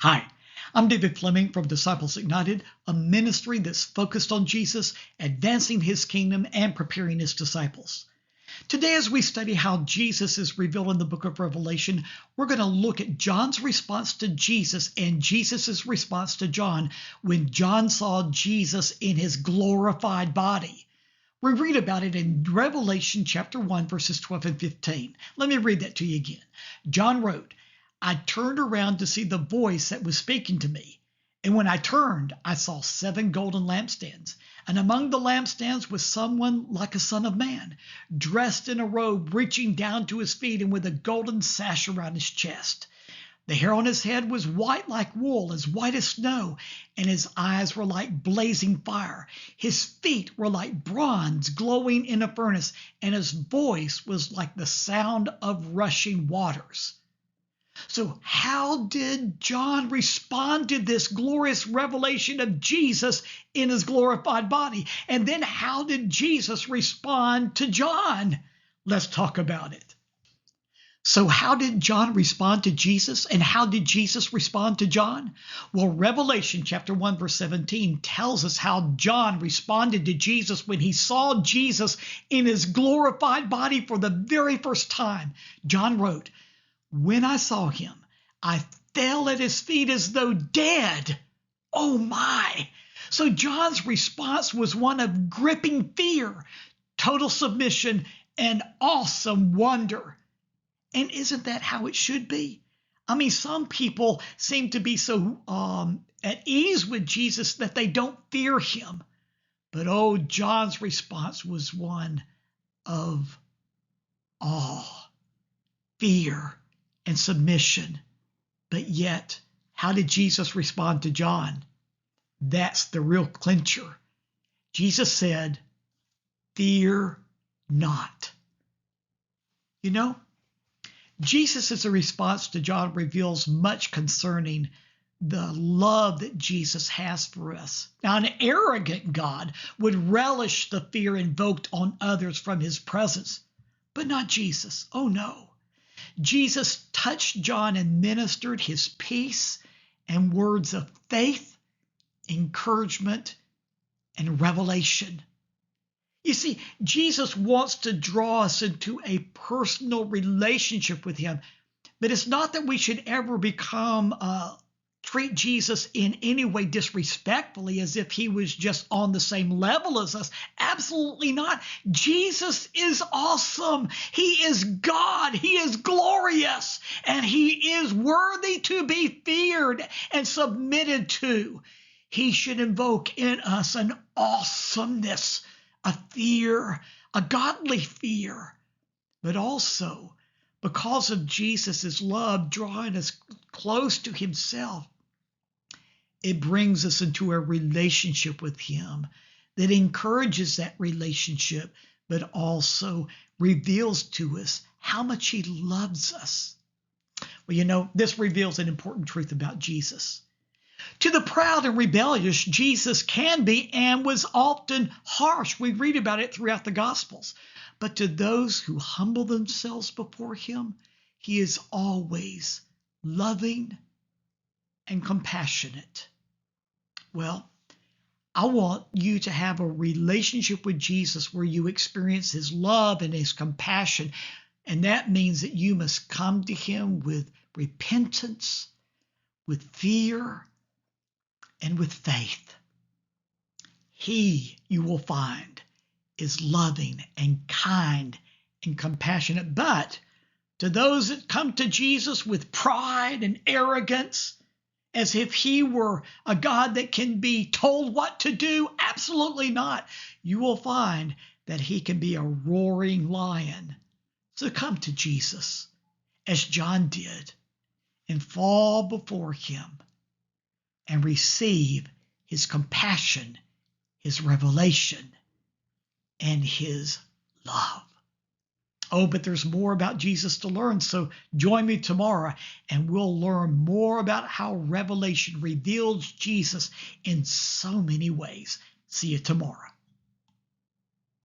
Hi, I'm David Fleming from Disciples Ignited, a ministry that's focused on Jesus, advancing his kingdom, and preparing his disciples. Today, as we study how Jesus is revealed in the book of Revelation, we're going to look at John's response to Jesus and Jesus' response to John when John saw Jesus in his glorified body. We read about it in Revelation chapter 1, verses 12 and 15. Let me read that to you again. John wrote, I turned around to see the voice that was speaking to me. And when I turned, I saw 7 golden lampstands. And among the lampstands was someone like a son of man, dressed in a robe reaching down to his feet and with a golden sash around his chest. The hair on his head was white like wool, as white as snow, and his eyes were like blazing fire. His feet were like bronze glowing in a furnace, and his voice was like the sound of rushing waters. So how did John respond to this glorious revelation of Jesus in his glorified body? And then how did Jesus respond to John? Let's talk about it. So how did John respond to Jesus, and how did Jesus respond to John? Well, Revelation chapter 1, verse 17 tells us how John responded to Jesus when he saw Jesus in his glorified body for the very first time. John wrote, when I saw him, I fell at his feet as though dead. Oh my! So John's response was one of gripping fear, total submission, and awesome wonder. And isn't that how it should be? I mean, some people seem to be so at ease with Jesus that they don't fear him. But oh, John's response was one of awe, fear, and submission. But yet, how did Jesus respond to John? That's the real clincher. Jesus said, fear not. You know, Jesus' response to John reveals much concerning the love that Jesus has for us. Now, an arrogant God would relish the fear invoked on others from his presence, but not Jesus. Oh no. Jesus touched John and ministered his peace and words of faith, encouragement, and revelation. You see, Jesus wants to draw us into a personal relationship with him, but it's not that we should ever treat Jesus in any way disrespectfully as if he was just on the same level as us. Absolutely not. Jesus is awesome. He is God. He is glorious, and he is worthy to be feared and submitted to. He should invoke in us an awesomeness, a fear, a godly fear, but also because of Jesus' love drawing us close to himself, it brings us into a relationship with him that encourages that relationship, but also reveals to us how much he loves us. Well, you know, this reveals an important truth about Jesus. To the proud and rebellious, Jesus can be and was often harsh. We read about it throughout the Gospels. But to those who humble themselves before him, he is always loving and compassionate. Well, I want you to have a relationship with Jesus where you experience his love and his compassion. And that means that you must come to him with repentance, with fear, and with faith. He, you will find, is loving and kind and compassionate. But to those that come to Jesus with pride and arrogance, as if he were a God that can be told what to do, absolutely not. You will find that he can be a roaring lion. So come to Jesus, as John did, and fall before him and receive his compassion, his revelation, and his love. Oh, but there's more about Jesus to learn, so join me tomorrow and we'll learn more about how Revelation reveals Jesus in so many ways. See you tomorrow.